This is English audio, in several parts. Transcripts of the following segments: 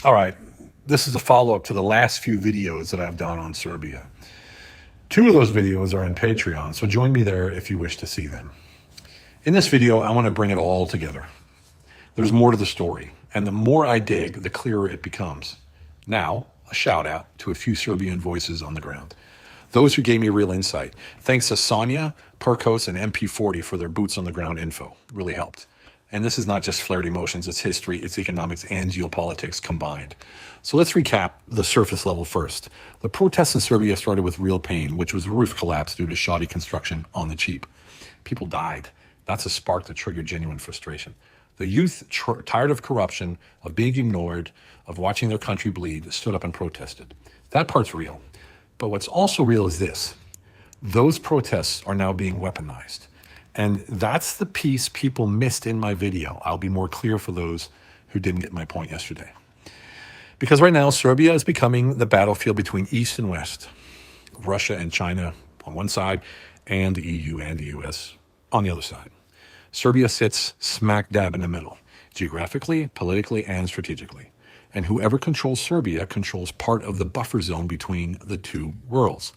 All right, this is a follow-up to the last few videos that I've done on Serbia. Two of those videos are on Patreon, so join me there if you wish to see them. In this video, I want to bring it all together. There's more to the story, and the more I dig, the clearer it becomes. Now, a shout out to a few Serbian voices on the ground. Those who gave me real insight. Thanks to Sonia, Perkos, and MP40 for their boots on the ground info. Really helped. And this is not just flared emotions, it's history, it's economics, and geopolitics combined. So let's recap the surface level first. The protests in Serbia started with real pain, which was a roof collapse due to shoddy construction on the cheap. People died. That's a spark that triggered genuine frustration. The youth, tired of corruption, of being ignored, of watching their country bleed, stood up and protested. That part's real. But what's also real is this. Those protests are now being weaponized. And that's the piece people missed in my video. I'll be more clear for those who didn't get my point yesterday. Because right now, Serbia is becoming the battlefield between East and West. Russia and China on one side, and the EU and the US on the other side. Serbia sits smack dab in the middle, geographically, politically, and strategically. And whoever controls Serbia controls part of the buffer zone between the two worlds.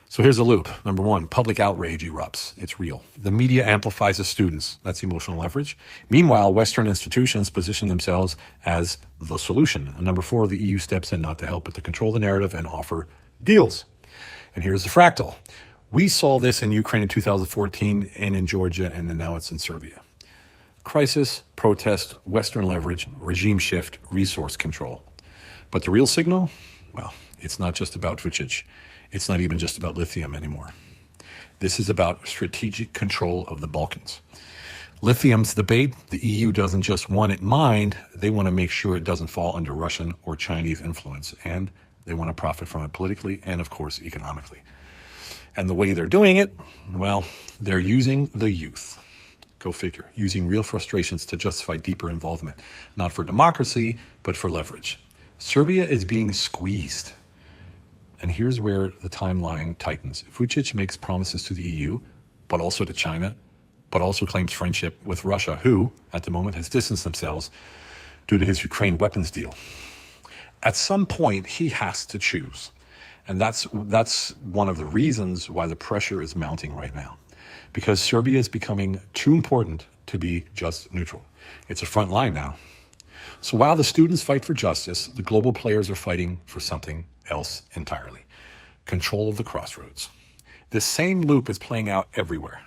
So here's the loop. Number one, public outrage erupts. It's real. The media amplifies the students. That's emotional leverage. Meanwhile, Western institutions position themselves as the solution. And number four, the EU steps in not to help, but to control the narrative and offer deals. And here's the fractal. We saw this in Ukraine in 2014 and in Georgia, and then now it's in Serbia. Crisis, protest, Western leverage, regime shift, resource control. But the real signal? Well, it's not just about Vučić. It's not even just about lithium anymore. This is about strategic control of the Balkans. Lithium's the bait. The EU doesn't just want it mined. They want to make sure it doesn't fall under Russian or Chinese influence. And they want to profit from it politically and, of course, economically. And the way they're doing it, well, they're using the youth. Go figure. Using real frustrations to justify deeper involvement. Not for democracy, but for leverage. Serbia is being squeezed. And here's where the timeline tightens. Vučić makes promises to the EU, but also to China, but also claims friendship with Russia, who, at the moment, has distanced themselves due to his Ukraine weapons deal. At some point, he has to choose. And that's one of the reasons why the pressure is mounting right now. Because Serbia is becoming too important to be just neutral. It's a front line now. So while the students fight for justice, the global players are fighting for something else entirely. Control of the crossroads. This same loop is playing out everywhere.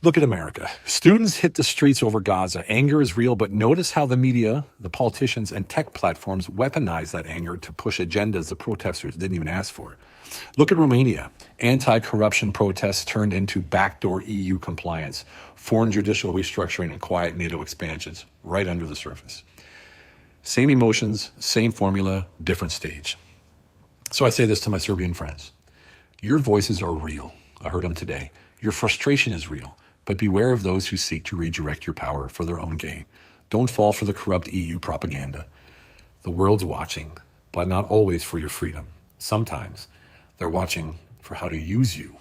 Look at America. Students hit the streets over Gaza. Anger is real, but notice how the media, the politicians, and tech platforms weaponize that anger to push agendas the protesters didn't even ask for. Look at Romania. Anti-corruption protests turned into backdoor EU compliance, foreign judicial restructuring, and quiet NATO expansions right under the surface. Same emotions, same formula, different stage. So I say this to my Serbian friends. Your voices are real. I heard them today. Your frustration is real. But beware of those who seek to redirect your power for their own gain. Don't fall for the corrupt EU propaganda. The world's watching, but not always for your freedom. Sometimes they're watching for how to use you.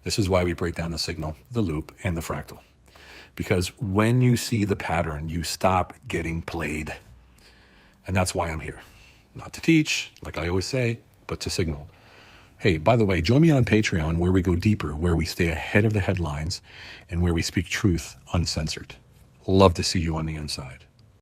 This is why we break down the signal, the loop, and the fractal. Because when you see the pattern, you stop getting played. And that's why I'm here. Not to teach, like I always say, but to signal. Hey, by the way, join me on Patreon where we go deeper, where we stay ahead of the headlines, and where we speak truth uncensored. Love to see you on the inside.